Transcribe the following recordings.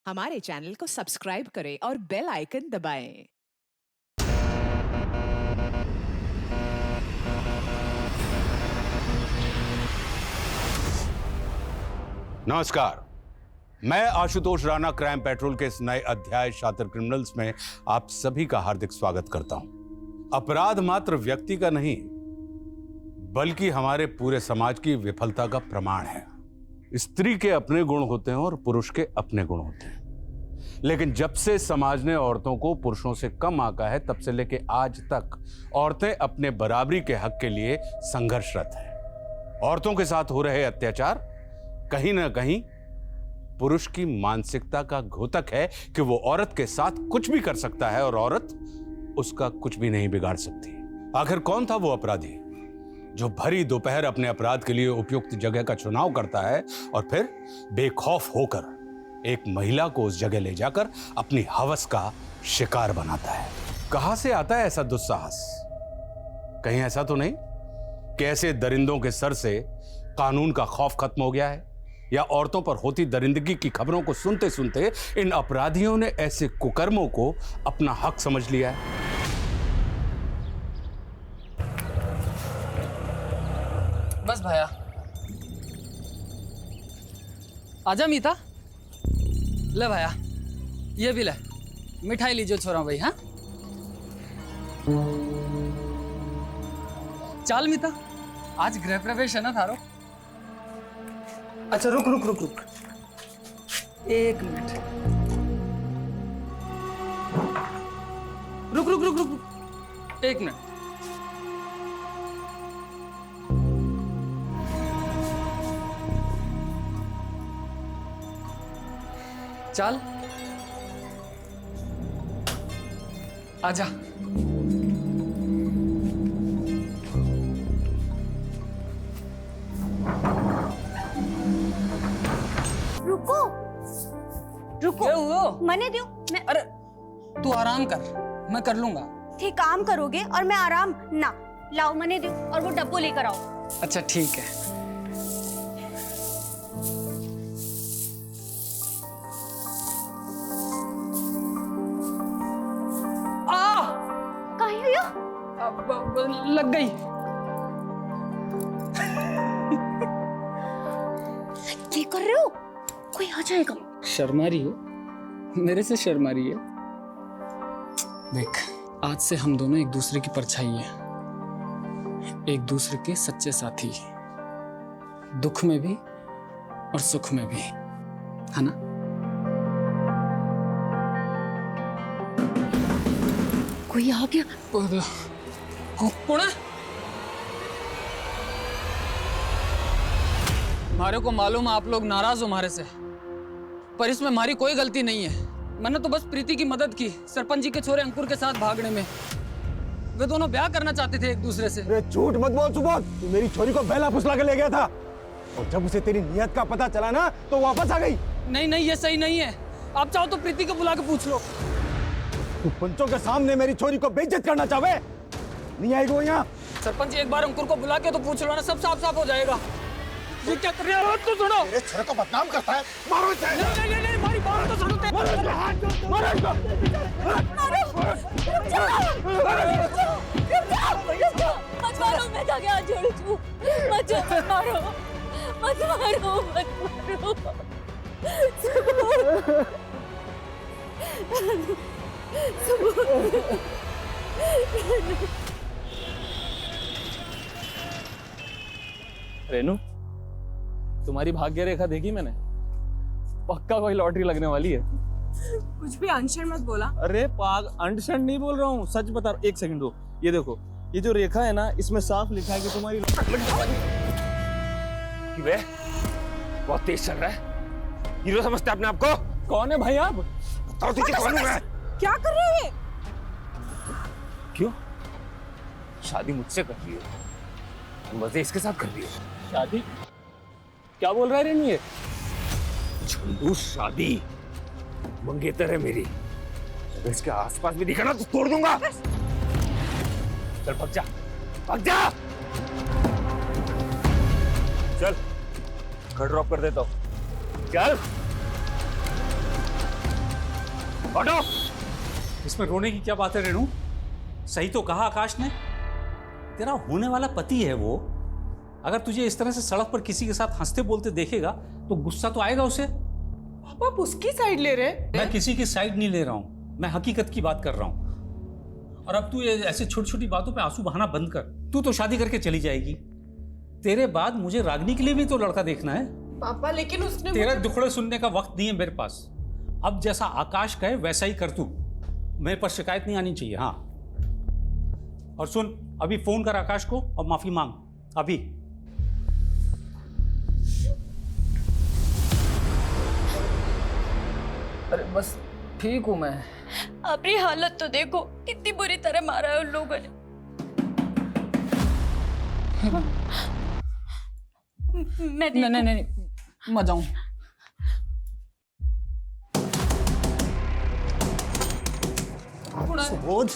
हमारे चैनल को सब्सक्राइब करें और बेल आइकन दबाएं। नमस्कार, मैं आशुतोष राणा क्राइम पेट्रोल के इस नए अध्याय शातिर क्रिमिनल्स में आप सभी का हार्दिक स्वागत करता हूं। अपराध मात्र व्यक्ति का नहीं, बल्कि हमारे पूरे समाज की विफलता का प्रमाण है। स्त्री के अपने गुण होते हैं और पुरुष के अपने गुण होते हैं, लेकिन जब से समाज ने औरतों को पुरुषों से कम आंका है, तब से लेकर आज तक औरतें अपने बराबरी के हक के लिए संघर्षरत हैं। औरतों के साथ हो रहे अत्याचार कहीं ना कहीं पुरुष की मानसिकता का घोतक है कि वो औरत के साथ कुछ भी कर सकता है और औरत उसका कुछ भी नहीं बिगाड़ सकती। आखिर कौन था वो अपराधी जो भरी दोपहर अपने अपराध के लिए उपयुक्त जगह का चुनाव करता है और फिर बेखौफ होकर एक महिला को उस जगह ले जाकर अपनी हवस का शिकार बनाता है? कहां से आता है ऐसा दुस्साहस? कहीं ऐसा तो नहीं कि ऐसे दरिंदों के सर से कानून का खौफ खत्म हो गया है, या औरतों पर होती दरिंदगी की खबरों को सुनते सुनते इन अपराधियों ने ऐसे कुकर्मों को अपना हक समझ लिया है? बस भैया, आजा मीता। ले भैया, ये भी ले, मिठाई लीजिए छोरा भाई। हाँ चल मीता, आज गृह प्रवेश है ना थारो। अच्छा रुक रुक रुक रुक, एक मिनट, रुक रुक रुक रुक रुक, एक मिनट। चल आजा। रुको रुको, क्या हुआ? मने दियो मैं। अरे तू आराम कर, मैं कर लूंगा। ठीक काम करोगे और मैं आराम ना। लाओ मने दियो और वो डब्बो लेकर आओ। अच्छा ठीक है। कहीं हुई हो? अब लग गई। ये कर रहे हो? कोई आ जाएगा। शर्मा रही हो? मेरे से शर्मा रही है? देख, आज से हम दोनों एक दूसरे की परछाई हैं, एक दूसरे के सच्चे साथी, दुख में भी और सुख में भी, है ना? कोई आ गया। कौन है? हमारे को मालूम है आप लोग नाराज हो हमारे से, पर इसमें हमारी कोई गलती नहीं है। मैंने तो बस प्रीति की मदद की सरपंच जी के छोरे अंकुर के साथ भागने में। वे दोनों ब्याह करना चाहते थे एक दूसरे से। अरे झूठ मत बोल सुबोध, तू मेरी छोरी को बेला फुसला के ले गया था और जब उसे तेरी नियत का पता चला ना तो वापस आ गई। नहीं नहीं, ये सही नहीं है। आप चाहो तो प्रीति को बुला के पूछ लो। तू पंचों के सामने मेरी छोरी को बेइज्जत करना चाहे? नहीं आएगी वो यहाँ। सरपंच जी, एक बार अंकुर को बुला के तो पूछ लो ना, सब साफ साफ हो जाएगा। ये क्या कर रहे हो? तो सुनो, मेरे छोरे को बदनाम करता है। मारो इसे। नहीं नहीं नहीं, हमारी बात तो सुनो। मारो इसको, हाथ जोड़, मारो इसको। मत मारो, मैं जाके हाथ जोड़ू छू। मत मारो, मत मारो, मत मारो। रेनू, तुम्हारी भाग्य रेखा देखी मैंने, पक्का कोई लॉटरी लगने वाली है। कुछ भी अनशन मत बोला। अरे अंडरस्टैंड नहीं बोल रहा हूँ, सच बता रहा हूँ। एक सेकंड रुको, ये देखो, ये जो रेखा है ना, इसमें साफ लिखा है कि तुम्हारी वे बहुत तेज चल रहा है। हीरो समझते अपने आप को? कौन है भाई आप? बताओ तुझे कौन है? क्या कर रहे हैं? क्यों? शादी मुझसे कर रही हो, मजे इसके साथ कर रही हो। शादी? क्या बोल रहा है रेनू ये? झंडू शादी मंगेतर है मेरी, अगर इसके आसपास भी दिखा ना तो तोड़ दूंगा। चल भाग जा, भाग जा। चल घर ड्रॉप कर देता हूँ, चल। हटो। इसमें रोने की क्या बात है रेणु? सही तो कहा आकाश ने, तेरा होने वाला पति है वो। अगर तुझे इस तरह से सड़क पर किसी के साथ हंसते बोलते देखेगा तो गुस्सा तो आएगा उसे। पापा आप उसकी साइड ले रहे? मैं किसी की साइड नहीं ले रहा हूं, मैं हकीकत की बात कर रहा हूं। और अब तू ये ऐसे छोटी छोटी बातों पे आंसू बहाना बंद कर। तू तो शादी करके चली जाएगी, तेरे बाद मुझे रागनी के लिए भी तो लड़का देखना है। पापा लेकिन उसने तेरा दुखड़े सुनने का वक्त नहीं है मेरे पास। अब जैसा आकाश कहे वैसा ही कर तू, मेरे पर शिकायत नहीं आनी चाहिए। हाँ, और सुन, अभी फोन कर आकाश को और माफी मांग अभी। अरे बस ठीक हूँ मैं। अपनी हालत तो देखो, कितनी बुरी तरह मारा है उन लोगों ने। मैं नहीं नहीं नहीं, मैं जाऊँ। सुबोध,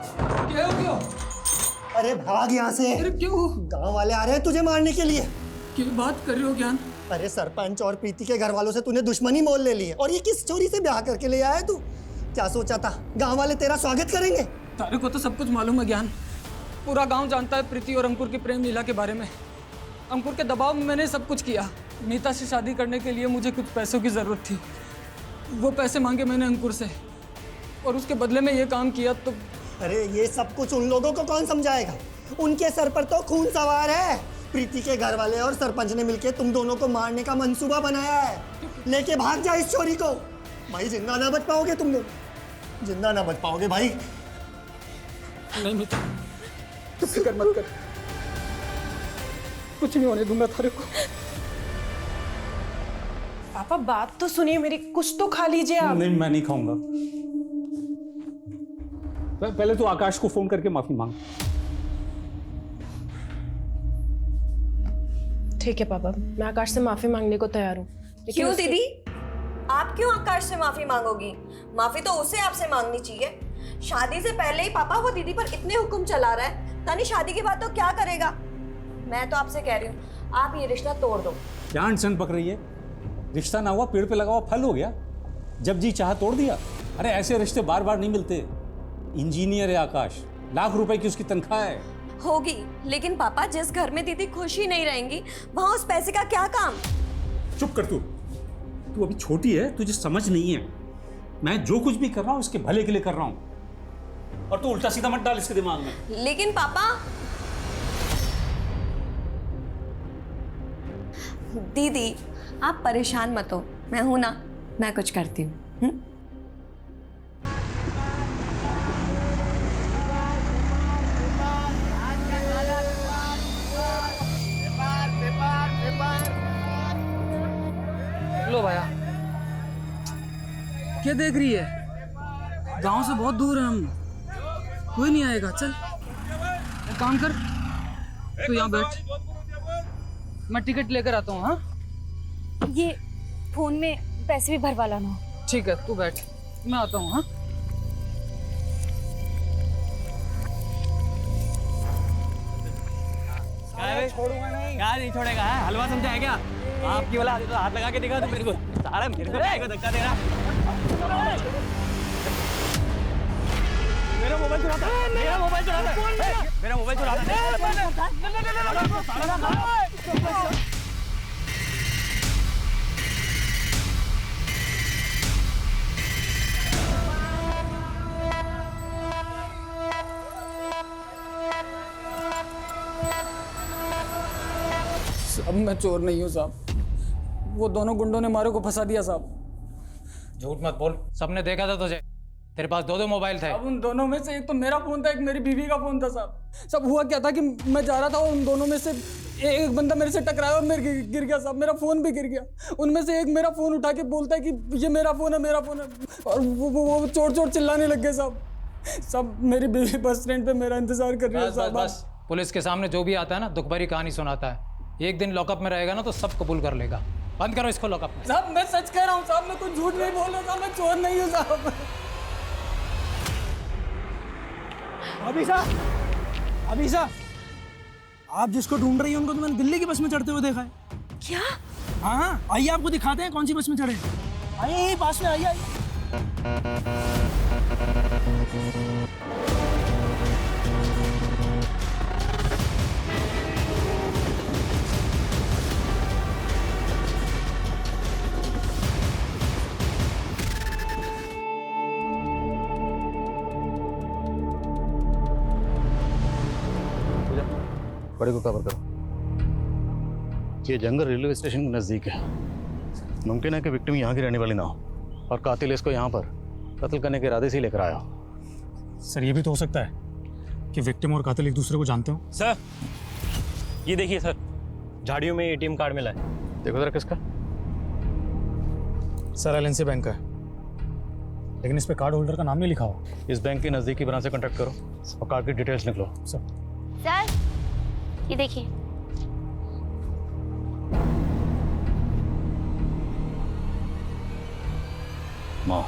क्या हो गया? अरे भाग यहाँ से। अरे क्यों? गांव वाले आ रहे हैं तुझे मारने के लिए। क्या बात कर रहे हो ज्ञान? अरे सरपंच और प्रीति के घर वालों से तूने दुश्मनी मोल ले ली है। और ये किस चोरी से ब्याह करके ले आया है तू? क्या सोचा था गांव वाले तेरा स्वागत करेंगे? तारे को तो सब कुछ मालूम है ज्ञान। पूरा गांव जानता है प्रीति और अंकुर की प्रेम लीला के बारे में। अंकुर के दबाव में मैंने सब कुछ किया। नीता से शादी करने के लिए मुझे कुछ पैसों की जरूरत थी। वो पैसे मांगे मैंने अंकुर से और उसके बदले में ये काम किया। तो अरे ये सब कुछ उन लोगों को कौन समझाएगा? उनके सर पर तो खून सवार है। प्रीति के घर वाले और सरपंच ने मिलकर तुम दोनों को मारने का मंसूबा बनाया है। लेके भाग जा इस चोरी को। भाई जिंदा ना बच पाओगे तुम लोग, जिंदा ना बच पाओगे भाई। नहीं मित्र, तू फिक्र मत कर, कुछ नहीं होने दूंगा तारे को। पापा बात तो सुनिए मेरी, कुछ तो खा लीजिए आप। नहीं, मैं नहीं खाऊंगा। पहले तो आकाश को फोन करके माफी मांग। ठीक है पापा, मैं आकाश से माफी मांगने को तैयार हूँ। क्यों दीदी, आप क्यों आकाश से माफी मांगोगी? माफी तो उसे आपसे मांगनी चाहिए। शादी से पहले ही पापा वो दीदी पर इतने हुक्म चला रहा है, तानी शादी के बाद तो क्या करेगा? मैं तो आपसे कह रही हूँ, आप ये रिश्ता तोड़ दो। क्या अनशन पक रही है? रिश्ता ना हुआ, पेड़ पे लगा हुआ फल हो गया। जब जी चाह तोड़ दिया। अरे ऐसे रिश्ते बार बार नहीं मिलते। इंजीनियर है आकाश, लाख रुपए की उसकी तनख्वाह है। होगी, लेकिन पापा जिस घर में दीदी खुश ही नहीं रहेंगी वहां उस पैसे का क्या काम? चुप कर तू अभी छोटी है, तुझे समझ नहीं है। मैं जो कुछ भी कर रहा हूँ इसके भले के लिए कर रहा हूँ, और तू उल्टा सीधा मत डाल इसके दिमाग में। लेकिन पापा, दीदी आप परेशान मत हो, मैं हूं ना, मैं कुछ करती हूँ। लो भैया, क्या देख रही है? गांव से बहुत दूर है हम, कोई नहीं आएगा। चल एक काम कर, तू यहाँ बैठ, मैं टिकट लेकर आता हूँ। हाँ, ये फोन में पैसे भी भरवा लाना। ठीक है, तू बैठ, मैं आता हूँ। हाँ, छोड़ूंगा नहीं। क्या नहीं छोड़ेगा? है हलवा समझा है क्या? आपकी वाला तो हाथ लगा के दिखा तो मेरे को सारा मेरे को धक्का दे रहा। मेरा मोबाइल चुराता है, मेरा मोबाइल चुराता है, मेरा मोबाइल चुराता है। अब मैं चोर नहीं हूँ साहब, वो दोनों गुंडों ने मारे को फंसा दिया साहब। झूठ मत बोल, सबने देखा था तुझे, तेरे पास दो मोबाइल थे। अब उन दोनों में से एक तो मेरा फोन था, एक मेरी बीवी का फोन था साहब। सब हुआ क्या था कि मैं जा रहा था और उन दोनों में से एक बंदा मेरे से टकराया और मेरे गिर गया साहब, मेरा फोन भी गिर गया। उनमें से एक मेरा फोन उठा के बोलता है कि ये मेरा फोन है, मेरा फोन है, और वो चोर चोर चिल्लाने लग गए साहब। सब मेरी बीवी बस स्टैंड पे मेरा इंतजार कर रही है साहब। बस पुलिस के सामने जो भी आता है ना, दुख भरी कहानी सुनाता है। एक दिन लॉकअप में रहेगा ना तो सब कबूल कर लेगा। बंद करो इसको लॉकअप में। साहब मैं सच कह रहा हूँ साहब, मैं कुछ झूठ नहीं बोल रहा साहब, मैं चोर नहीं हूँ साहब। अभी साहब, आप जिसको ढूंढ रही हैं उनको तो मैंने दिल्ली की बस में चढ़ते हुए देखा है। क्या? हाँ, आइए आपको दिखाते हैं कौन सी बस में चढ़े। आइए पास में, आइए। बड़े को कवर करो। ये जंगल रेलवे स्टेशन के नज़दीक है। मुमकिन है कि विक्टिम यहाँ की रहने वाली ना हो और कातिल इसको यहाँ पर कत्ल करने के इरादे से ही लेकर आया हो। सर ये भी तो हो सकता है कि विक्टिम और कातिल एक दूसरे को जानते हो। सर ये देखिए सर, झाड़ियों में एटीएम कार्ड मिला है। देखो जरा किसका। सर एलएनसी बैंक का है, लेकिन इस पे कार्ड होल्डर का नाम नहीं लिखा हुआ। इस बैंक के नज़दीकी ब्रांच से कॉन्टैक्ट करो और कार्ड की डिटेल्स निकलो। सर ये देखिए। माँ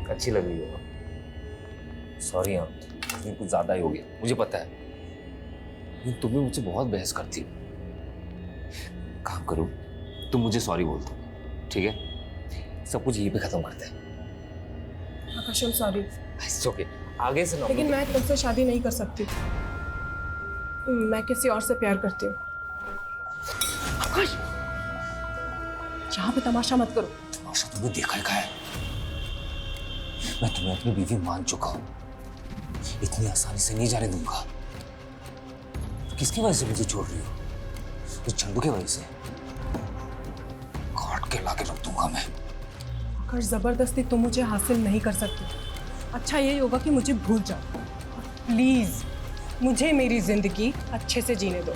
अच्छी लग रही हो। सॉरी हाँ, कुछ ज्यादा ही हो गया, मुझे पता है। लेकिन तुम भी मुझसे बहुत बहस करती हो। काम करो, तुम मुझे सॉरी बोल दो, ठीक है? सब कुछ यहीं पे खत्म करते हैं। आकाश सॉरी। इट्स ओके, आगे से ना। लेकिन मैं तुमसे शादी नहीं कर सकती। मैं किसी और से प्यार करती हूँ। आकाश यहाँ पे तमाशा मत करो। तमाशा तुमने देखा ही है। मैं तुम्हें अपनी बीवी मान चुका हूँ, इतनी आसानी से नहीं जाने दूंगा। किसकी वजह से मुझे छोड़ रही हो? उस चंदू की वजह से। काट के लाके रख दूंगा मैं। आकाश जबरदस्ती तुम मुझे हासिल नहीं कर सकती। अच्छा यही होगा कि मुझे भूल जाओ। प्लीज मुझे मेरी जिंदगी अच्छे से जीने दो।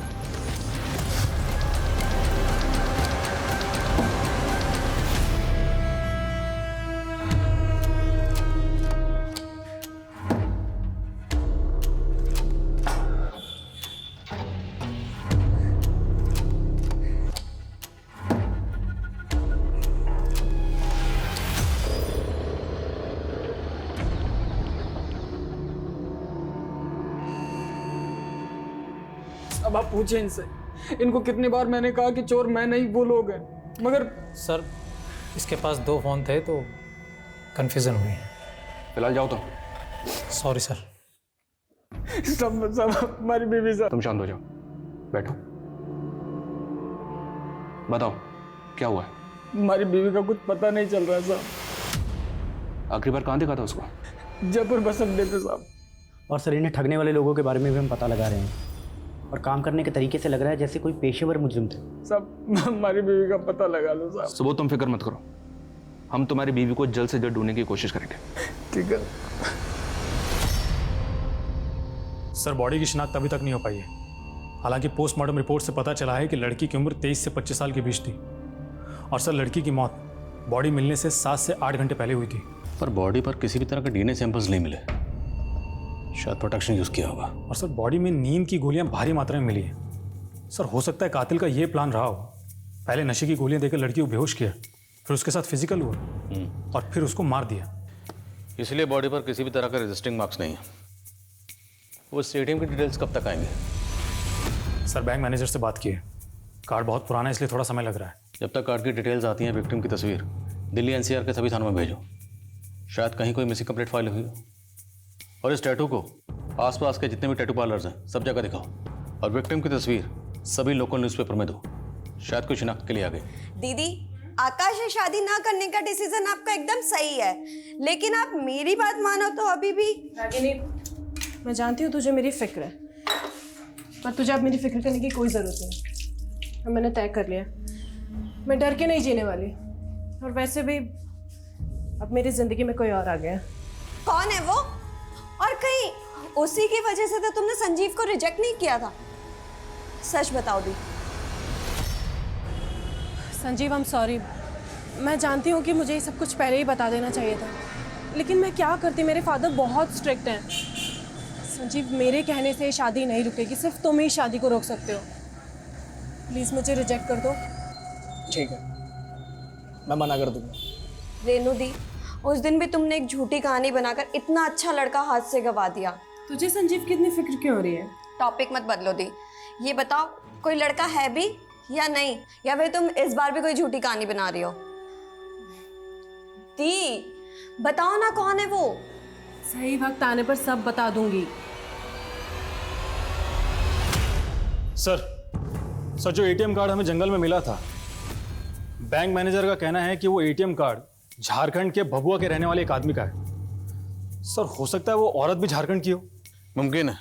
अब आप पूछे इनसे, इनको कितनी बार मैंने कहा कि चोर मैं नहीं वो लोग हैं, मगर सर इसके पास 2 फोन थे तो कंफ्यूजन हुई। फिलहाल जाओ तो। Sorry sir. सब हमारी बीवी सर। तुम शांत हो जाओ, बैठो। बताओ क्या हुआ है? हमारी बीवी का कुछ पता नहीं चल रहा है साहब। आखिरी बार कहाँ देखा था उसको? जयपुर बस अड्डे पे साहब। और सर इन्हें ठगने वाले लोगों के बारे में भी हम पता लगा रहे हैं और काम करने के तरीके से लग रहा है जैसे कोई पेशेवर मुजरिम थे। सब हमारी बीवी का पता लगा लो साहब। सुबह तुम फिक्र मत करो, हम तुम्हारी बीवी को जल्द से जल्द ढूंढने की कोशिश करेंगे। ठीक है सर बॉडी की शिनाख्त अभी तक नहीं हो पाई है। हालांकि पोस्टमार्टम रिपोर्ट से पता चला है कि लड़की की उम्र 23 से 25 साल के बीच थी और सर लड़की की मौत बॉडी मिलने से 7 से 8 घंटे पहले हुई थी। पर बॉडी पर किसी भी तरह के डीएनए सैंपल्स नहीं मिले, शायद प्रोटेक्शन यूज किया होगा। और सर बॉडी में नींद की गोलियां भारी मात्रा में मिली है। सर हो सकता है कातिल का ये प्लान रहा हो, पहले नशे की गोलियां देकर लड़की को बेहोश किया, फिर उसके साथ फिजिकल हुआ और फिर उसको मार दिया। इसलिए बॉडी पर किसी भी तरह का रजिस्टिंग मार्क्स नहीं है। वो एटीएम की डिटेल्स कब तक आएंगे? सर बैंक मैनेजर से बात की है, कार्ड बहुत पुराना है इसलिए थोड़ा समय लग रहा है। जब तक कार्ड की डिटेल्स आती हैं, विक्टिम की तस्वीर दिल्ली एनसीआर के सभी थानों में भेजो। शायद कहीं कोई मिसिंग कंप्लेंट फाइल हुई हो। और इस टैटू को आसपास के जितने भी टैटू पार्लर्स हैं सब जगह दिखाओ और विक्टिम की तस्वीर सभी लोकल न्यूज़पेपर में दो। शायद कोई शिनाख्त के लिए आ गए। दीदी, आकाश से शादी ना करने का डिसीजन आपका एकदम सही है, लेकिन आप मेरी बात मानो तो अभी भी। रागिनी, मैं जानती हूँ तुझे मेरी फिक्र है, पर तुझे अब मेरी फिक्र करने की कोई ज़रूरत नहीं। अब मैंने तय कर लिया, मैं डर के नहीं जीने वाली। और वैसे भी अब मेरी ज़िंदगी में कोई और आ गया। कौन है वो? और कहीं उसी की वजह से तो तुमने संजीव को रिजेक्ट नहीं किया था। सच बताओ दी। Sanjeev, I am sorry. मैं जानती हूँ कि मुझे ये सब कुछ पहले ही बता देना चाहिए था, लेकिन मैं क्या करती, मेरे फादर बहुत स्ट्रिक्ट हैं। संजीव, मेरे कहने से शादी नहीं रुकेगी, सिर्फ तुम ही शादी को रोक सकते हो। प्लीज़ मुझे रिजेक्ट कर दो। ठीक है, मैं मना कर दूंगा। रेनू दी, उस दिन भी तुमने एक झूठी कहानी बनाकर इतना अच्छा लड़का हाथ से गवा दिया। तुझे संजीव की इतनी फिक्र क्यों हो रही है? टॉपिक मत बदलो दी। ये बताओ कोई लड़का है भी या नहीं, या फिर तुम इस बार भी कोई झूठी कहानी बना रही हो? दी बताओ ना कौन है वो। सही वक्त आने पर सब बता दूंगी। सर जो एटीएम कार्ड हमें जंगल में मिला था, बैंक मैनेजर का कहना है कि वो एटीएम कार्ड झारखंड के भभुआ के रहने वाले एक आदमी का है। सर हो सकता है वो औरत भी झारखंड की हो। मुमकिन है।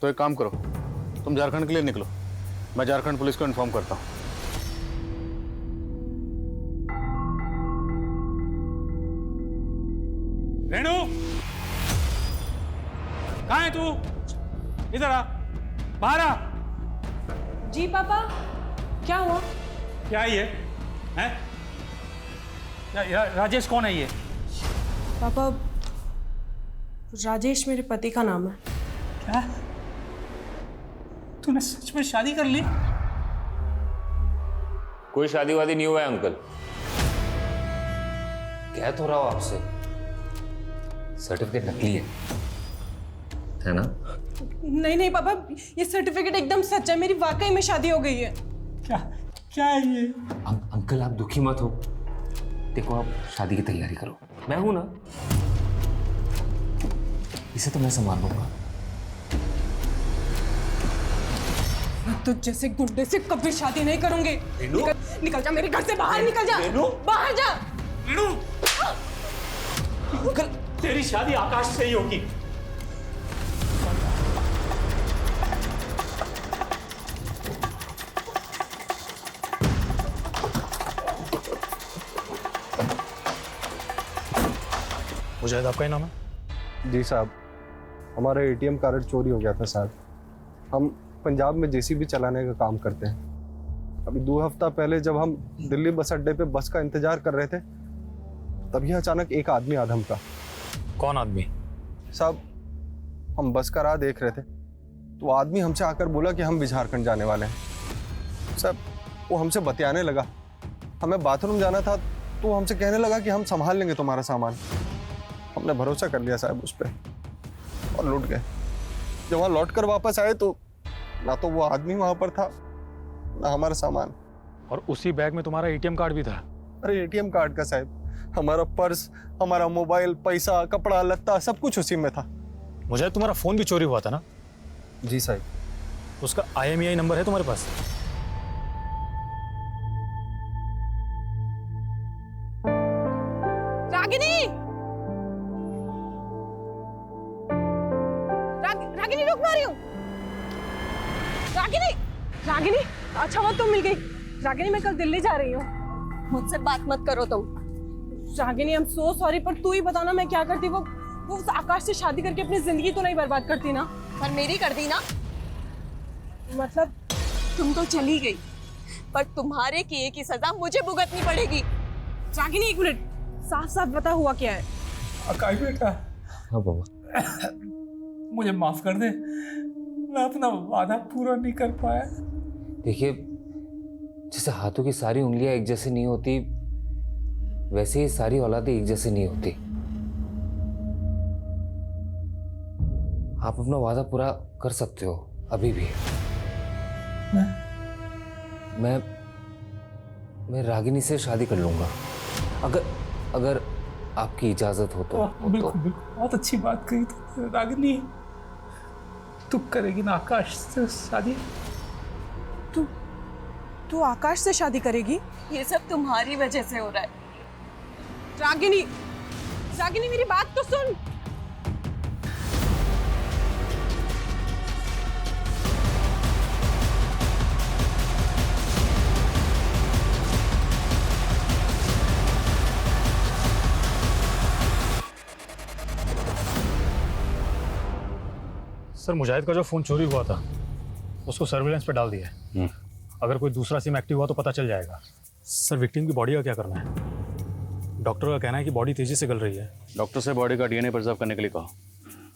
तो एक काम करो, तुम झारखंड के लिए निकलो, मैं झारखंड पुलिस को इन्फॉर्म करता हूँ। रेणु, कहाँ है तू? इधर आ, बाहर आ। जी पापा, क्या हुआ? क्या ये है? राजेश कौन है ये? पापा, राजेश मेरे पति का नाम है। क्या? तूने सच में शादी कर ली? कोई शादी वादी नहीं हुआ है अंकल। कह तो रहा हूं आपसे, सर्टिफिकेट नकली है ना? नहीं पापा, ये सर्टिफिकेट एकदम सच है। मेरी वाकई में शादी हो गई है। क्या है ये? अंकल आप दुखी मत हो, देखो आप शादी की तैयारी करो, मैं हूं ना, इसे तो मैं संभाल लूंगा। तो जैसे गुंडे से कभी शादी नहीं करूंगी। निकल जा मेरे घर से बाहर, निकल जा, बाहर जा। अंकल, तेरी शादी आकाश से ही होगी। मुजाहिद आपका ही नाम है? जी साहब, हमारा एटीएम कार्ड चोरी हो गया था साहब। हम पंजाब में जेसीबी चलाने का काम करते हैं। अभी 2 हफ्ता पहले जब हम दिल्ली बस अड्डे पे बस का इंतजार कर रहे थे, तभी अचानक एक आदमी आधम का। कौन आदमी? साहब, हम बस का राह देख रहे थे, तो आदमी हमसे आकर बोला कि हम भी झारखंड जाने वाले हैं। साहब, वो हमसे बतियाने लगा। हमें बाथरूम जाना था, तो वो हमसे कहने लगा कि हम संभाल लेंगे तुम्हारा सामान। हमने भरोसा कर लिया साहब उस पर और लौट गए। जब वहाँ लौट कर वापस आए तो ना तो वो आदमी वहाँ पर था, ना हमारा सामान। और उसी बैग में तुम्हारा एटीएम कार्ड भी था? अरे एटीएम कार्ड का साहब, हमारा पर्स, हमारा मोबाइल, पैसा, कपड़ा लत्ता सब कुछ उसी में था। मुझे तुम्हारा फोन भी चोरी हुआ था ना? जी साहब। उसका IMEI नंबर है तुम्हारे पास? रागिनी, रागिनी रुक, ना रही हूँ। रागिनी, अच्छा हुआ तुम मिल गई। रागिनी, मैं कल दिल्ली जा रही हूँ। मुझसे बात मत करो तुम। Ragini, I am so sorry, पर तू ही बताना मैं क्या करती। वो उस आकाश से शादी करके अपनी जिंदगी तो नहीं बर्बाद करती ना? पर मेरी कर दी ना। मतलब तुम तो चली गई, पर तुम्हारे किए की सजा मुझे भुगतनी पड़ेगी। रागिनी, एक मिनट, साफ साफ बता हुआ क्या है? आकाश बेटा। हाँ बाबा। मुझे माफ कर दे, मैं अपना वादा पूरा नहीं कर पाया। देखिए, जैसे हाथों की सारी उंगलियां एक जैसी नहीं होती, वैसे ही सारी औलादें एक जैसी नहीं होती। आप अपना वादा पूरा कर सकते हो अभी भी। मैं रागिनी से शादी कर लूंगा, अगर आपकी इजाजत हो तो। बिल्कुल, बहुत अच्छी बात कही तुमने। रागिनी, तू करेगी ना आकाश से शादी? तू आकाश से शादी करेगी? ये सब तुम्हारी वजह से हो रहा है। रागिनी, मेरी बात तो सुन। सर, मुजाहिद का जो फोन चोरी हुआ था उसको सर्विलेंस पे डाल दिया है। अगर कोई दूसरा सिम एक्टिव हुआ तो पता चल जाएगा। सर, विक्टिम की बॉडी का क्या करना है? डॉक्टर का कहना है कि बॉडी तेजी से गल रही है। डॉक्टर से बॉडी का DNA प्रिजर्व करने के लिए कहो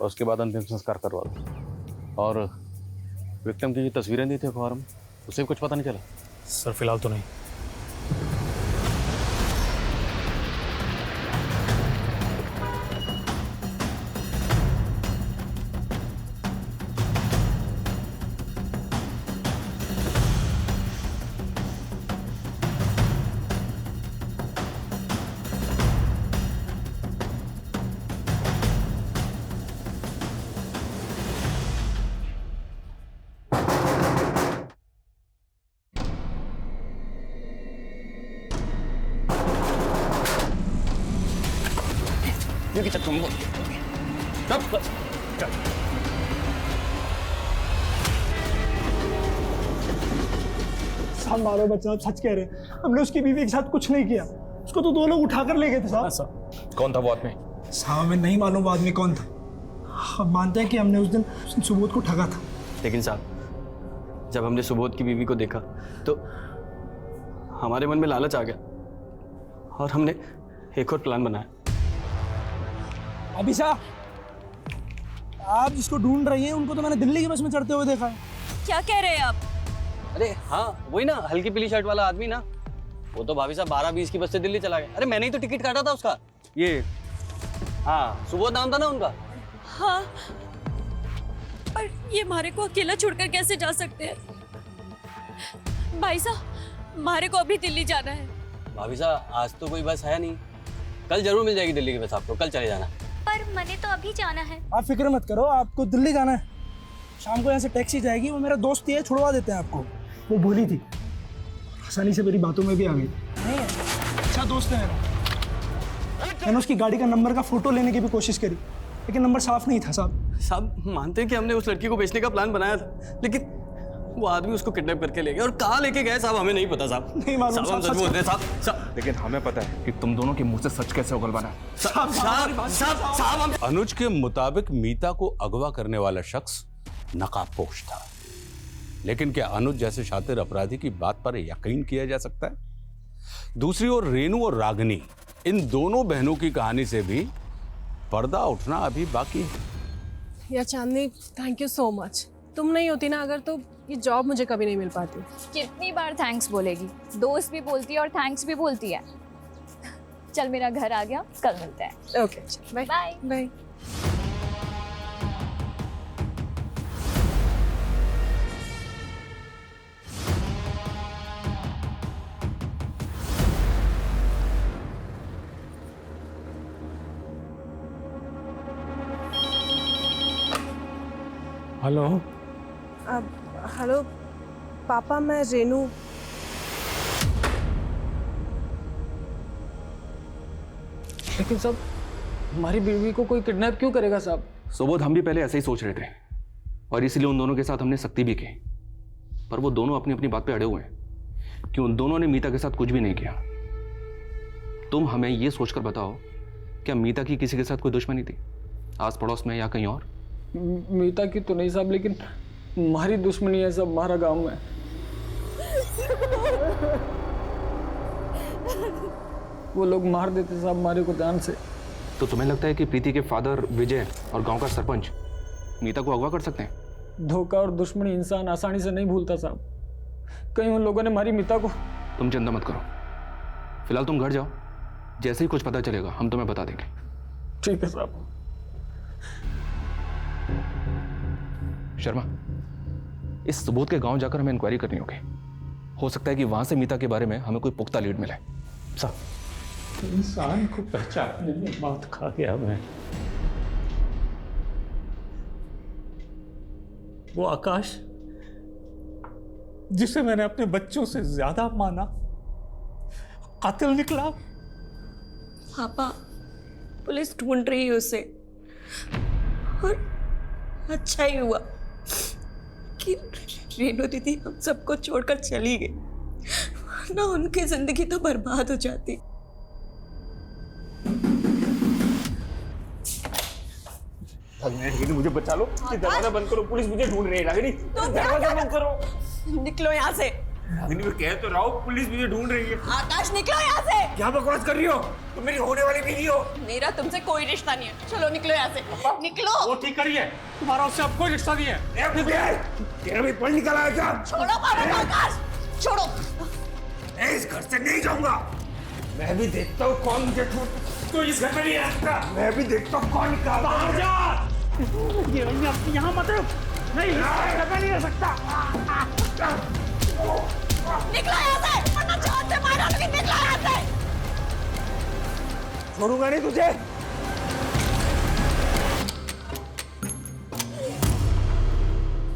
और उसके बाद अंतिम संस्कार करवा दो। और विक्टिम की जो तस्वीरें दी थी अखबार में, उससे भी कुछ पता नहीं चला? सर, फिलहाल तो नहीं। माफिया के चक्कर में साहब मारो बच्चा, आप सच कह रहे हैं। हमने उसकी बीवी के साथ कुछ नहीं किया, उसको तो 2 लोग उठाकर ले गए थे साहब। कौन था वो आदमी? साहब हमें नहीं मालूम वो आदमी कौन था। हम मानते हैं कि हमने उस दिन सुबोध को ठगा था। लेकिन साहब जब हमने सुबोध की बीवी को देखा तो हमारे मन में लालच आ गया और हमने एक और प्लान बनाया। अभी साहब आप जिसको ढूंढ रही हैं उनको तो मैंने दिल्ली की बस में चढ़ते हुए देखा है। क्या कह रहे हैं आप? अरे हाँ, वही ना हल्की पीली शर्ट वाला आदमी ना, वो तो भाभी साहब 12:20 की बस से दिल्ली चला गया। अरे मैंने ही तो टिकट काटा था उसका। ये हाँ, सुबोध नाम था ना उनका। हाँ, पर ये मारे को अकेला छोड़कर कैसे जा सकते हैं? भाई साहब मारे को अभी दिल्ली जाना है। भाभी साहब आज तो कोई बस है नहीं, कल जरूर मिल जाएगी दिल्ली की बस आपको, कल चले जाना। पर मैंने तो अभी जाना है। आप फिक्र मत करो, आपको दिल्ली जाना है। शाम को यहाँ से टैक्सी जाएगी, वो मेरा दोस्त ही है, छुड़वा देते हैं आपको। वो बोली थी, आसानी से मेरी बातों में भी आ गई। नहीं अच्छा दोस्त है मेरा। मैंने उसकी गाड़ी का नंबर का फोटो लेने की भी कोशिश करी, लेकिन नंबर साफ नहीं था साहब। साहब मानते हैं कि हमने उस लड़की को बेचने का प्लान बनाया था, लेकिन वो आदमी उसको किडनैप करके ले गए। और कहाँ लेके गए साहब हमें नहीं पता साहब। नहीं मालूम साहब, हम सच बोल रहे हैं साहब। लेकिन हमें पता है कि तुम दोनों के मुंह से सच कैसे उगलवाना है। साहब अनुज के मुताबिक मीता को अगवा करने वाला शख्स नकाबपोश था, लेकिन क्या अनुज जैसे शातिर अपराधी की बात पर यकीन किया जा सकता है? दूसरी ओर रेनू और रागिनी, इन दोनों बहनों की कहानी से भी पर्दा उठना अभी बाकी है। या चांदनी, थैंक यू सो मच। तुम नहीं होती ना अगर तो ये जॉब मुझे कभी नहीं मिल पाती। कितनी बार थैंक्स बोलेगी? दोस्त भी बोलती है और थैंक्स भी बोलती है। चल मेरा घर आ गया, कल मिलते हैं। Okay bye bye bye. Hello. Hello पापा, मैं रेनू। लेकिन साहब हमारी बीवी को कोई किडनैप क्यों करेगा साहब? सुबोध, हम भी पहले ऐसे ही सोच रहे थे और इसीलिए उन दोनों के साथ हमने सख्ती भी की, पर वो दोनों अपनी अपनी बात पे अड़े हुए हैं कि उन दोनों ने मीता के साथ कुछ भी नहीं किया। तुम हमें ये सोचकर बताओ, क्या मीता की किसी के साथ कोई दुश्मनी थी, आस पड़ोस में या कहीं और? मीता की तो नहीं साहब, लेकिन हमारी दुश्मनी है सब हमारा गांव में। वो लोग मार देते साहब हमारे को जान से। तो तुम्हें लगता है कि प्रीति के फादर विजय और गांव का सरपंच मीता को अगवा कर सकते हैं? धोखा और दुश्मनी इंसान आसानी से नहीं भूलता साहब। कहीं उन लोगों ने हमारी मीता को। तुम चिंता मत करो, फिलहाल तुम घर जाओ, जैसे ही कुछ पता चलेगा हम तुम्हें बता देंगे। ठीक है साहब। शर्मा, इस सुबोध के गांव जाकर हमें इंक्वायरी करनी होगी। हो सकता है कि वहां से मीता के बारे में हमें कोई पुख्ता लीड मिले। साहब इंसान को पहचानने में बात खा गया मैं। वो आकाश जिसे मैंने अपने बच्चों से ज्यादा माना, कातिल निकला। पापा, पुलिस ढूंढ रही है उसे, और अच्छा ही हुआ कि रेनू दीदी हम सबको छोड़कर चली गई, वरना उनकी जिंदगी तो बर्बाद हो जाती। मुझे बचा लो, दरवाजा बंद करो, पुलिस मुझे ढूंढ रही है। रागिनी, दरवाजा बंद करो। निकलो यहाँ से। रागिनी, मैं कह तो रहा हूँ, पुलिस मुझे ढूंढ रही है। आकाश निकलो यहाँ से। क्या बकवास कर रही हो? तुम मेरी होने वाली बीवी हो। मेरा तुमसे कोई रिश्ता नहीं है, चलो निकलो यहाँ से। निकलो। वो ठीक करिए, तुम्हारा उससे अब कोई रिश्ता नहीं है। तेरा भी पढ़ निकल आया क्या? छोड़ो पापा को, आकाश छोड़ो। मैं इस घर से नहीं जाऊंगा। मैं भी देखता हूँ कौन मुझे तो इस घर में नहीं रखता। मैं भी देखता हूँ कौन निकालता है। यहाँ मत रुक, नहीं नहीं रह सकता। निकलो यहाँ से, वरना जान से मार डालूंगी। निकलो यहाँ से। छोड़ूंगा नहीं तुझे।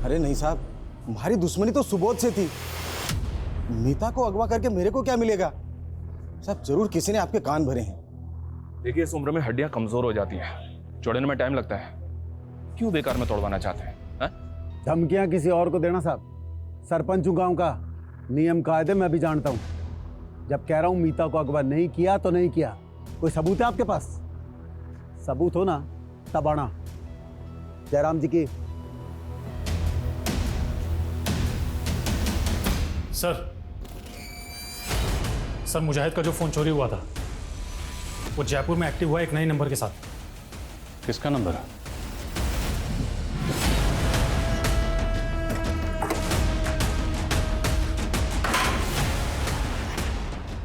अरे नहीं साहब, हमारी दुश्मनी तो सुबोध से थी। मीता को अगवा करके मेरे को क्या मिलेगा? साहब जरूर किसी ने आपके कान भरे हैं। देखिए, इस उम्र में हड्डियां कमजोर हो जाती हैं, जोड़ने में टाइम लगता है। क्यों बेकार में तोड़वाना चाहते हैं? धमकियां किसी और को देना साहब, सरपंच हूं गांव का, नियम कायदे मैं भी जानता हूं। जब कह रहा हूं मीता को अगवा नहीं किया तो नहीं किया। कोई सबूत है आपके पास? सबूत हो ना तब आना। जयराम जी की। सर मुजाहिद का जो फोन चोरी हुआ था वो जयपुर में एक्टिव हुआ एक नए नंबर के साथ। किसका नंबर है?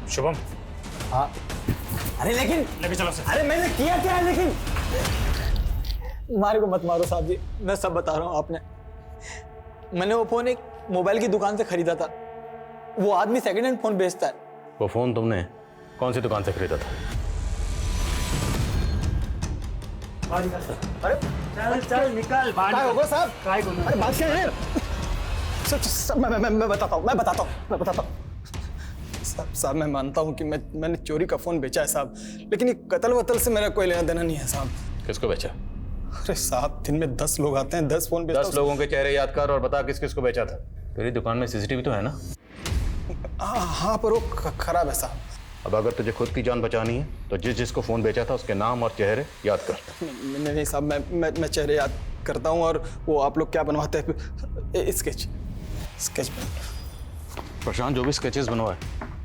शुभम। हाँ। अरे लेकिन लेके चलो सर। अरे मैंने किया क्या है लेकिन? मारे को मत मारो साहब जी, मैं सब बता रहा हूँ। आपने मैंने वो फोन एक मोबाइल की दुकान से खरीदा था। वो आदमी सेकंड हैंड फोन बेचता है। वो फोन तुमने कौन सी दुकान से खरीदा था? अरे चल निकाल बाहर होगा साहब। अरे बात क्या है? सब मैं बताता हूँ। साहब मैं मानता हूँ कि मैंने चोरी का फोन बेचा है साहब, लेकिन ये कत्ल वतल से मेरा कोई लेना देना नहीं है साहब। किसको बेचा? अरे साहब दिन में 10 लोग आते हैं, 10 फोन बेचता हूं। 10 लोगों के चेहरे याद कर और बता किस किस को बेचा था। तेरी दुकान में सीसीटीवी तो है ना? हाँ पर वो खराब है साहब। अब अगर तुझे खुद की जान बचानी है तो जिसको फोन बेचा था उसके नाम और चेहरे याद कर। नहीं साहब, मैं चेहरे याद करता हूँ। और वो आप लोग क्या बनवाते हैं? स्केच प्रशांत, जो भी स्केचेस बनवाए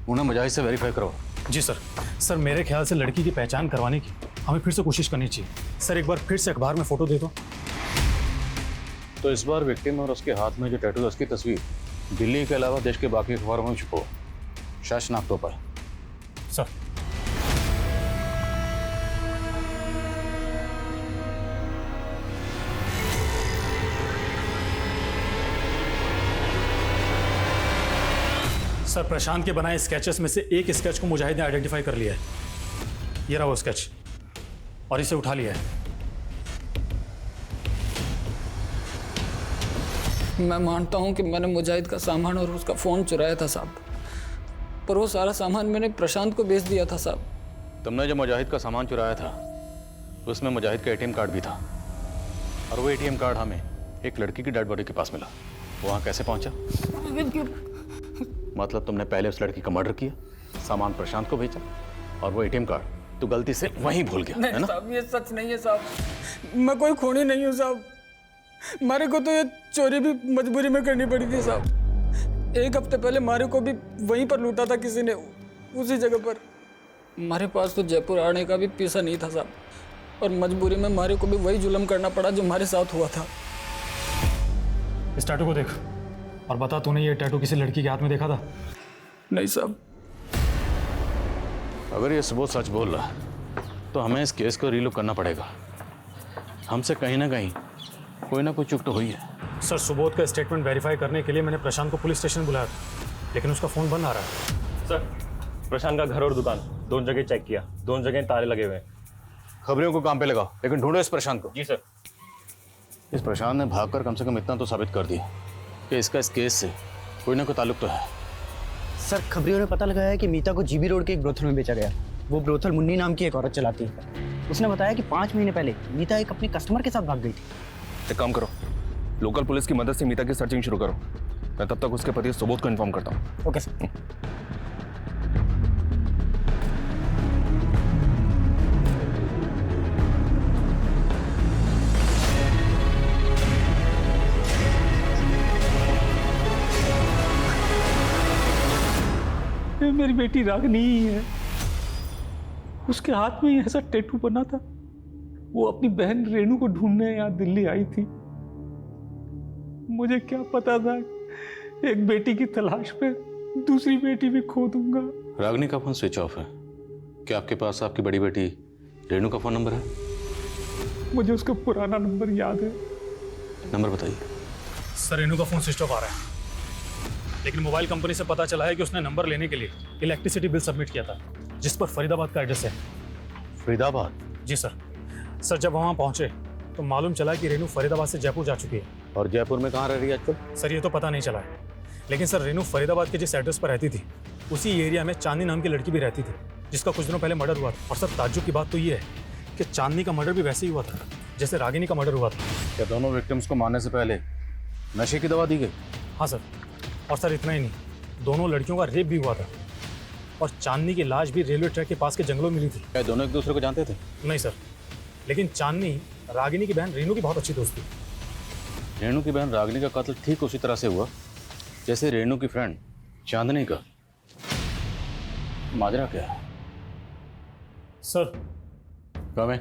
उन्हें मुजाहिद से वेरीफाई करो। जी सर मेरे ख्याल से लड़की की पहचान करवाने की हमें फिर से कोशिश करनी चाहिए। सर एक बार फिर से अखबार में फोटो दे दो। तो इस बार विक्टिम और उसके हाथ में जो टैटू है उसकी तस्वीर दिल्ली के अलावा देश के बाकी अखबारों में छुपो, शायद शनाख्तों पर। सर सर प्रशांत के बनाए स्केचेस में से एक स्केच को मुजाहिद ने आइडेंटिफाई कर लिया है। ये रहा वो स्केच और इसे उठा लिया है। मैं मानता हूं कि मैंने मुजाहिद का सामान और उसका फ़ोन चुराया था साहब, पर वो सारा सामान मैंने प्रशांत को बेच दिया था साहब। तुमने जो मुजाहिद का सामान चुराया था उसमें मुजाहिद का एटीएम कार्ड भी था, और वो एटीएम कार्ड हमें एक लड़की की डेड बॉडी के पास मिला। वहाँ कैसे पहुँचा? मतलब तुमने पहले उस लड़की का मर्डर किया, सामान प्रशांत को भेजा, और वो एटीएम कार्ड तू गलती से वहीं भूल गया, है ना? साहब ये सच नहीं है साहब, मैं कोई खूनी नहीं हूँ साहब। मारे को तो ये चोरी भी मजबूरी में करनी पड़ी थी साहब। एक हफ्ते पहले मारे को भी वहीं पर लूटा था किसी ने, उसी जगह पर। हमारे पास तो जयपुर आने का भी पैसा नहीं था साहब, और मजबूरी में मारे को भी वही जुल्म करना पड़ा जो हमारे साथ हुआ था। इस टैटू को देख और बता, तूने ये टैटू किसी लड़की के हाथ में देखा था? नहीं साहब। अगर ये सबूत सच बोल रहा तो हमें इस केस को रीलुक करना पड़ेगा। हमसे कहीं ना कहीं कोई ना कोई चूक तो हुई है। सर सुबोध का स्टेटमेंट वेरीफाई करने के लिए मैंने प्रशांत को पुलिस स्टेशन बुलाया था, लेकिन उसका फ़ोन बंद आ रहा है। सर प्रशांत का घर और दुकान दोनों जगह चेक किया, दोनों जगह ताले लगे हुए हैं। खबरियों को काम पे लगाओ, लेकिन ढूंढो इस प्रशांत को। जी सर। इस प्रशांत ने भागकर कम से कम इतना तो साबित कर दिया कि इसका इस केस से कोई ना कोई ताल्लुक तो है। सर खबरियों ने पता लगाया कि मीता को जीबी रोड के एक ब्रोथल में बेचा गया। वो ब्रोथल मुन्नी नाम की एक औरत चलाती है। उसने बताया कि 5 महीने पहले मीता एक अपने कस्टमर के साथ भाग गई थी। एक काम करो, लोकल पुलिस की मदद से मीता की सर्चिंग शुरू करो। मैं तब तक उसके पति सुबोध को इन्फॉर्म करता हूँ। Okay sir. मेरी बेटी रागनी ही है, उसके हाथ में ही ऐसा टैटू बना था। वो अपनी बहन रेणु को ढूंढने यहाँ दिल्ली आई थी। मुझे क्या पता था एक बेटी की तलाश में दूसरी बेटी भी खो दूंगा। रागनी का फोन स्विच ऑफ है। क्या आपके पास आपकी बड़ी बेटी रेणु का फोन नंबर है? मुझे उसका पुराना नंबर याद है। नंबर बताइए। सर रेणु का फोन स्विच ऑफ आ रहा है, लेकिन मोबाइल कंपनी से पता चला है कि उसने नंबर लेने के लिए इलेक्ट्रिसिटी बिल सबमिट किया था, जिस पर फरीदाबाद का एड्रेस है। फरीदाबाद? जी सर। सर जब वहाँ पहुँचे तो मालूम चला कि रेणु फरीदाबाद से जयपुर जा चुकी है। और जयपुर में कहाँ रह रही है आजकल? सर ये तो पता नहीं चला है, लेकिन सर रेणु फरीदाबाद के जिस एड्रेस पर रहती थी उसी एरिया में चांदनी नाम की लड़की भी रहती थी। जिसका कुछ दिनों पहले मर्डर हुआ था। और सर ताज्जुब की बात तो ये है कि चांदनी का मर्डर भी वैसे ही हुआ था जैसे रागिनी का मर्डर हुआ था। क्या दोनों विक्टिम्स को मारने से पहले नशे की दवा दी गई? हाँ सर, और सर इतना ही नहीं, दोनों लड़कियों का रेप भी हुआ था और चांदनी की लाश भी रेलवे ट्रैक के पास के जंगलों में मिली थी। क्या दोनों एक दूसरे को जानते थे? नहीं सर, लेकिन चांदनी रागिनी की बहन रेनू की बहुत अच्छी दोस्त थी। रेणु की बहन रागिनी का कत्ल ठीक उसी तरह से हुआ जैसे रेणु की फ्रेंड चांदनी का। माजरा क्या है? Sir come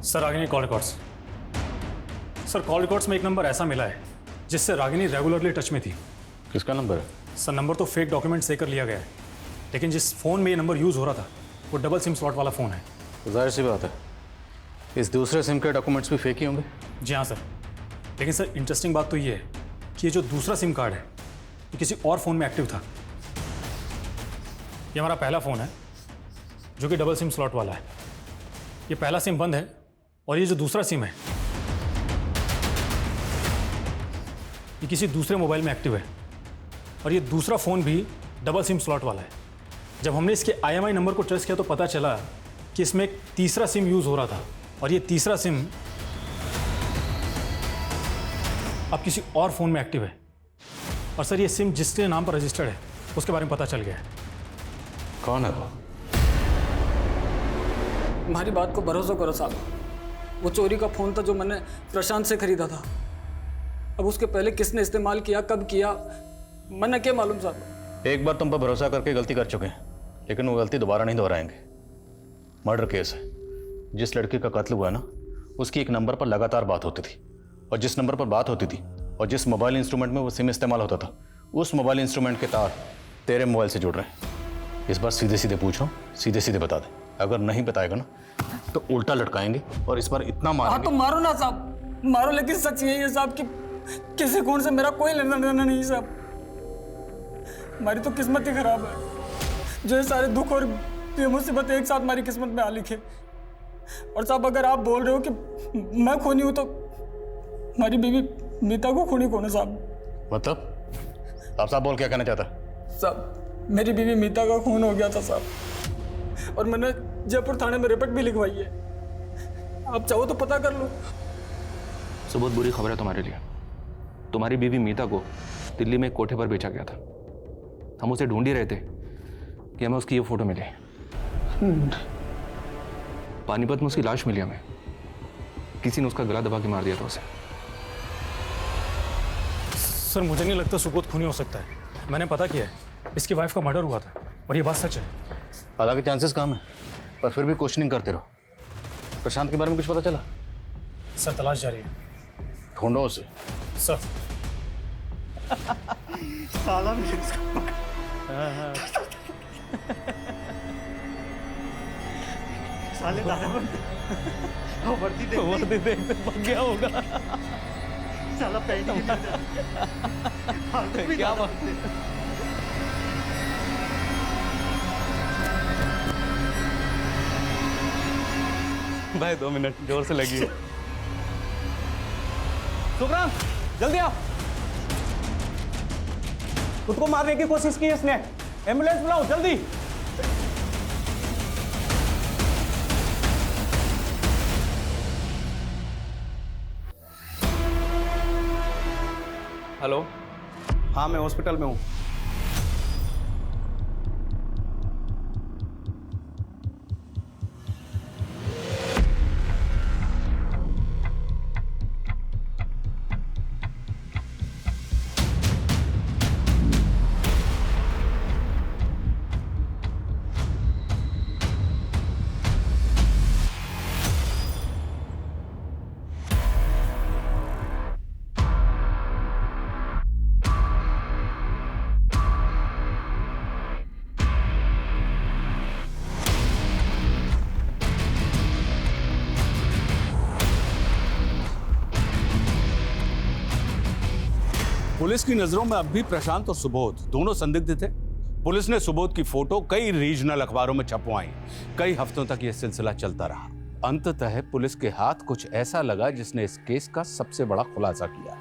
sir Ragini call records. Sir call records में एक नंबर ऐसा मिला है जिससे रागिनी रेगुलरली टच में थी। किसका नंबर है? सर नंबर तो फेक डॉक्यूमेंट से कर लिया गया है, लेकिन जिस फ़ोन में ये नंबर यूज़ हो रहा था वो डबल सिम स्लॉट वाला फ़ोन है। तो जाहिर सी बात है इस दूसरे सिम के डॉक्यूमेंट्स भी फेक ही होंगे। जी हाँ सर, लेकिन सर इंटरेस्टिंग बात तो ये है कि ये जो दूसरा सिम कार्ड है ये किसी और फ़ोन में एक्टिव था। ये हमारा पहला फ़ोन है जो कि डबल सिम स्लॉट वाला है। ये पहला सिम बंद है और ये जो दूसरा सिम है ये किसी दूसरे मोबाइल में एक्टिव है और ये दूसरा फ़ोन भी डबल सिम स्लॉट वाला है। जब हमने इसके IMI नंबर को ट्रेस किया तो पता चला कि इसमें एक तीसरा सिम यूज़ हो रहा था और ये तीसरा सिम अब किसी और फ़ोन में एक्टिव है। और सर ये सिम जिसके नाम पर रजिस्टर्ड है उसके बारे में पता चल गया है। कौन है वो? हमारी बात को भरोसा करो साहब, वो चोरी का फ़ोन था जो मैंने प्रशांत से खरीदा था। अब उसके पहले किसने इस्तेमाल किया, कब किया, मैंने क्या मालूम साहब। एक बार तुम पर भरोसा करके गलती कर चुके हैं, लेकिन वो गलती दोबारा नहीं दोहराएंगे। मर्डर केस है, जिस लड़की का कत्ल हुआ ना उसकी एक नंबर पर लगातार बात होती थी और जिस नंबर पर बात होती थी और जिस मोबाइल इंस्ट्रूमेंट में वो सिम इस्तेमाल होता था उस मोबाइल इंस्ट्रूमेंट के तार तेरे मोबाइल से जुड़ रहे हैं। इस बार सीधे सीधे पूछो, सीधे सीधे बता दे। अगर नहीं बताएगा ना तो उल्टा लटकाएंगे और इस बार इतना हाँ मारेंगे। तो मारो ना साहब, मारो, लेकिन सच यही है साहब कि किसी खून से मेरा कोई लेना देना नहीं साहब। हमारी तो किस्मत ही खराब है जो ये सारे दुख और ये मुसीबत एक साथ हमारी किस्मत में आ लिखे। और साहब अगर आप बोल रहे हो कि मैं खूनी हूं तो हमारी बीवी मीता को खूनी कौन है साहब? मतलब आप साहब बोल क्या कहना चाहता? साहब मेरी बीवी मीता का खून हो गया था साहब, और मैंने जयपुर थाने में रिपोर्ट भी लिखवाई है। आप चाहो तो पता कर लो। तो बहुत बुरी खबर है तुम्हारे लिए। तुम्हारी बीवी मीता को दिल्ली में एक कोठे पर बेचा गया था। हम उसे ढूंढ ही रहे थे कि हमें उसकी ये फोटो मिली। पानीपत में उसकी लाश मिली हमें। किसी ने उसका गला दबा के मार दिया था उसे। सर मुझे नहीं लगता सुबोध खूनी हो सकता है। मैंने पता किया है, इसकी वाइफ का मर्डर हुआ था और ये बात सच है। हालांकि चांसेस कम है पर फिर भी क्वेश्चनिंग करते रहो। प्रशांत के बारे में कुछ पता चला? सर तलाश जारी है। ढूंढो उसे। सर साला साले वर्दी देख पक गया होगा। साला पैंट क्या बात है। भाई 2 मिनट जोर से लगी है। सुखराम जल्दी आओ। खुद को मारने की कोशिश की इसने। एम्बुलेंस बुलाओ जल्दी। हेलो, हाँ मैं हॉस्पिटल में हूँ। पुलिस की नजरों में अब भी प्रशांत और सुबोध दोनों संदिग्ध थे। पुलिस ने सुबोध की फोटो कई रीजनल अखबारों में छपवाई। कई हफ्तों तक यह सिलसिला चलता रहा। अंततः पुलिस के हाथ कुछ ऐसा लगा जिसने इस केस का सबसे बड़ा खुलासा किया।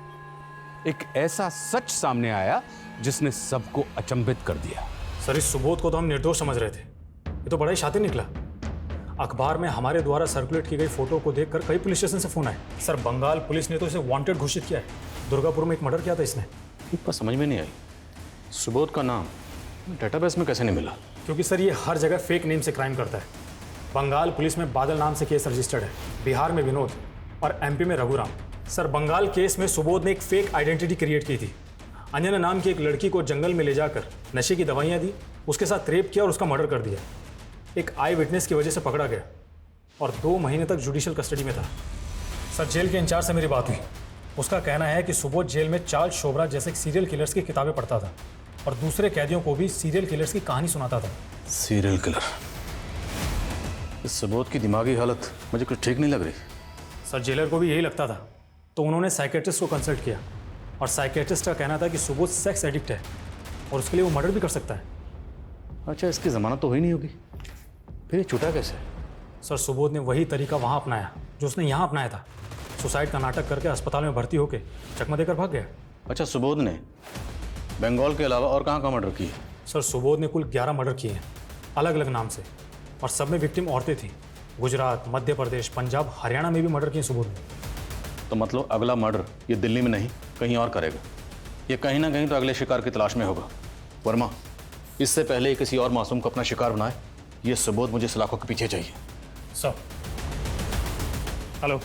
एक ऐसा सच सामने आया जिसने सबको अचंभित कर दिया। सर इस सुबोध को तो हम निर्दोष समझ रहे थे, ये तो बड़ा ही शातिर निकला। अखबार में हमारे द्वारा सर्कुलेट की गई फोटो को देखकर कई पुलिस स्टेशन से फोन आए। सर बंगाल पुलिस ने तो इसे वांटेड घोषित किया है। दुर्गापुर में एक मर्डर किया था इसने। पर समझ में नहीं आई, सुबोध का नाम डेटाबेस में कैसे नहीं मिला? क्योंकि सर ये हर जगह फेक नेम से क्राइम करता है। बंगाल पुलिस में बादल नाम से केस रजिस्टर्ड है, बिहार में विनोद और एमपी में रघुराम। सर बंगाल केस में सुबोध ने एक फेक आइडेंटिटी क्रिएट की थी। अंजना नाम की एक लड़की को जंगल में ले जाकर नशे की दवाइयाँ दी, उसके साथ रेप किया और उसका मर्डर कर दिया। एक आई विटनेस की वजह से पकड़ा गया और 2 महीने तक जुडिशियल कस्टडी में था। सर जेल के इंचार्ज से मेरी बात हुई, उसका कहना है कि सुबोध जेल में चार्ल्स शोभरा जैसे सीरियल किलर्स की किताबें पढ़ता था और दूसरे कैदियों को भी सीरियल किलर्स की कहानी सुनाता था। Serial killer? इस सुबोध की दिमागी हालत मुझे कुछ ठीक नहीं लग रही। सर जेलर को भी यही लगता था, तो उन्होंने साइकेट्रिस्ट को कंसल्ट किया और साइकेट्रिस्ट का कहना था कि सुबोध सेक्स एडिक्ट है और उसके लिए वो मर्डर भी कर सकता है। अच्छा, इसकी जमानत तो हुई नहीं होगी, फिर ये छूटा कैसे? सर सुबोध ने वही तरीका वहाँ अपनाया जो उसने यहाँ अपनाया था। सुसाइड का नाटक करके अस्पताल में भर्ती होकर चकमा देकर भाग गया। अच्छा, सुबोध ने बंगाल के अलावा और कहाँ मर्डर किए? सर सुबोध ने कुल 11 मर्डर किए हैं, अलग अलग नाम से, और सब में विक्टिम औरतें थीं। गुजरात, मध्य प्रदेश, पंजाब, हरियाणा में भी मर्डर किए सुबोध ने। तो मतलब अगला मर्डर ये दिल्ली में नहीं कहीं और करेगा। ये कहीं ना कहीं तो अगले शिकार की तलाश में होगा। वर्मा, इससे पहले ही किसी और मासूम को अपना शिकार बनाए, ये सुबोध मुझे सलाखों के पीछे चाहिए। सर हेलो,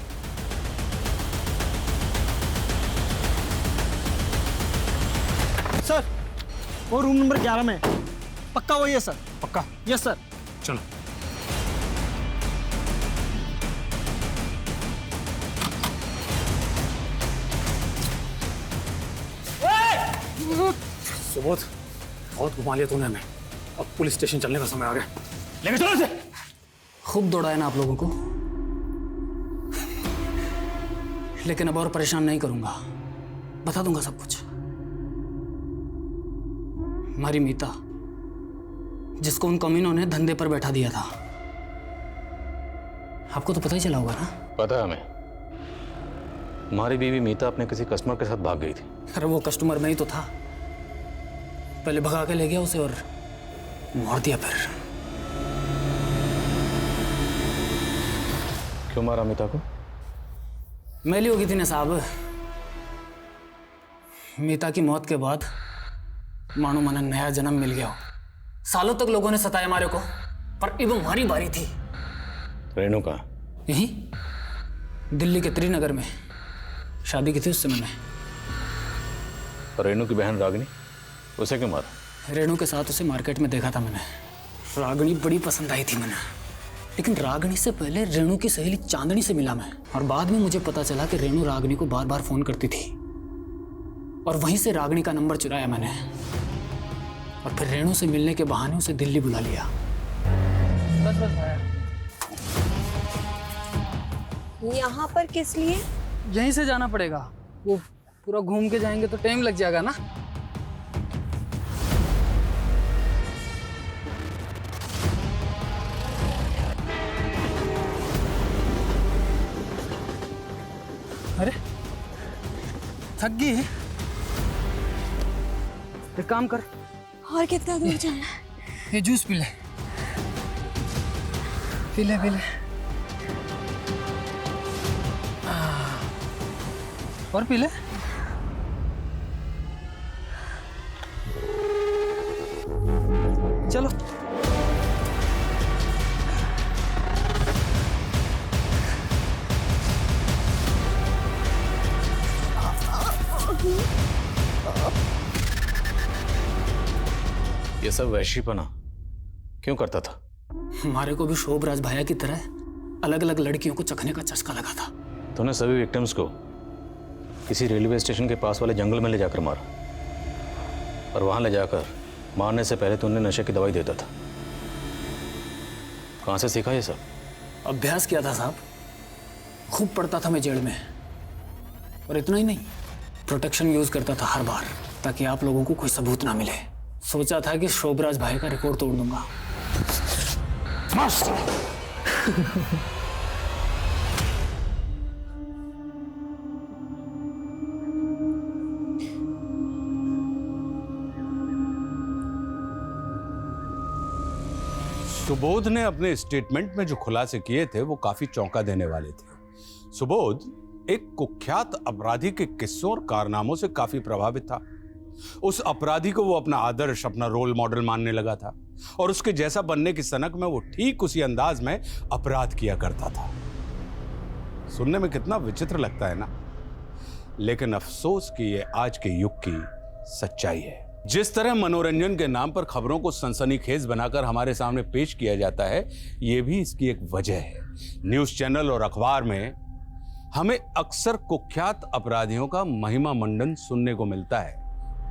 सर वो रूम नंबर 11 में है। पक्का वही है सर? पक्का? Yes sir. चलो। सुबोध, बहुत घुमा लिया तूने हमें, अब पुलिस स्टेशन चलने का समय आ गया। लेके चलो इसे। खूब दौड़ाया ना आप लोगों को, लेकिन अब और परेशान नहीं करूंगा, बता दूंगा सब कुछ। हमारी मीता, जिसको उन कमीनों ने धंधे पर बैठा दिया था, आपको तो पता ही चला होगा ना? पता है हमें। हमारी बीवी मीता अपने किसी कस्टमर के साथ भाग गई थी। अरे वो कस्टमर में ही तो था, पहले भगा के ले गया उसे और मार दिया। फिर क्यों मारा मीता को? मैली हो गई थी ना साहब। मीता की मौत के बाद मानो मन नया जन्म मिल गया हो। सालों तक लोगों ने सताया मारे को, पर अब हमारी बारी थी। रेणु कहाँ? यहीं दिल्ली के त्रिनगर में शादी की थी उससे मैंने। और रेणु की बहन रागिनी, उसे क्यों मारा? रेणु के साथ उसे मार्केट में देखा था मैंने। रागिनी बड़ी पसंद आई थी मैंने, लेकिन रागिनी से पहले रेणु की सहेली चांदनी से मिला मैं, और बाद में मुझे पता चला कि रेणु रागिनी को बार बार फोन करती थी, और वहीं से रागिनी का नंबर चुराया मैंने, और फिर रेणु से मिलने के बहाने उसे दिल्ली बुला लिया। यहाँ पर किस लिए? यहीं से जाना पड़ेगा, वो पूरा घूम के जाएंगे तो टाइम लग जाएगा ना। अरे थक गई है, एक काम कर। और कितना दूर जाना है? ये जूस पी ले, पी ले, पी ले। और पी ले। चलो। ये सब वैश्यपना क्यों करता था? हमारे को भी शोभराज भैया की तरह अलग अलग लड़कियों को चखने का चस्का लगा था। तूने सभी विक्टिम्स को किसी रेलवे स्टेशन के पास वाले जंगल में ले जाकर मारा, और वहां ले जाकर मारने से पहले तूने नशे की दवाई देता था। कहां से सीखा ये सब? अभ्यास किया था साहब, खूब पढ़ता था मैं जेल में, और इतना ही नहीं, प्रोटेक्शन यूज करता था हर बार, ताकि आप लोगों को कोई सबूत ना मिले। सोचा था कि शोभराज भाई का रिकॉर्ड तोड़ दूंगा। मस्त। सुबोध ने अपने स्टेटमेंट में जो खुलासे किए थे वो काफी चौंका देने वाले थे। सुबोध एक कुख्यात अपराधी के किस्सों और कारनामों से काफी प्रभावित था। उस अपराधी को वो अपना आदर्श, अपना रोल मॉडल मानने लगा था और उसके जैसा बनने की सनक में वो ठीक उसी अंदाज में अपराध किया करता था। सुनने में कितना विचित्र लगता है ना, लेकिन अफसोस कि ये आज के युग की सच्चाई है। जिस तरह मनोरंजन के नाम पर खबरों को सनसनीखेज बनाकर हमारे सामने पेश किया जाता है, ये भी इसकी एक वजह है। न्यूज चैनल और अखबार में हमें अक्सर कुख्यात अपराधियों का महिमा मंडन सुनने को मिलता है,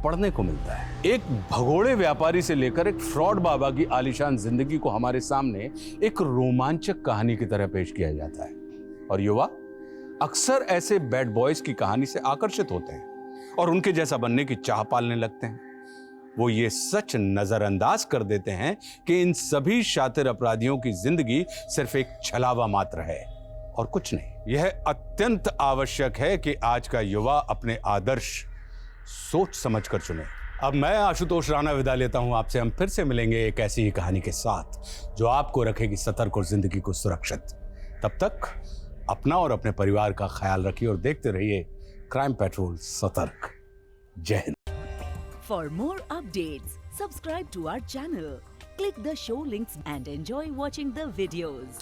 पढ़ने को मिलता है। एक भगोड़े व्यापारी से लेकर एक फ्रॉड बाबा की आलीशान जिंदगी को हमारे सामने एक रोमांचक कहानी की तरह पेश किया जाता है और युवा अक्सर ऐसे बैड बॉयज की कहानी से आकर्षित होते हैं और उनके जैसा बनने की चाह पालने लगते हैं। वो ये सच नजरअंदाज कर देते हैं कि इन सभी शातिर अपराधियों की जिंदगी सिर्फ एक छलावा मात्र है और कुछ नहीं। यह अत्यंत आवश्यक है कि आज का युवा अपने आदर्श सोच समझकर चुने। अब मैं आशुतोष राणा विदा लेता हूं आपसे। हम फिर से मिलेंगे एक ऐसी ही कहानी के साथ जो आपको रखेगी सतर्क और जिंदगी को सुरक्षित। तब तक अपना और अपने परिवार का ख्याल रखिए और देखते रहिए क्राइम पेट्रोल सतर्क। जय Hind. For more updates, subscribe to our channel, click the show links and enjoy watching the videos.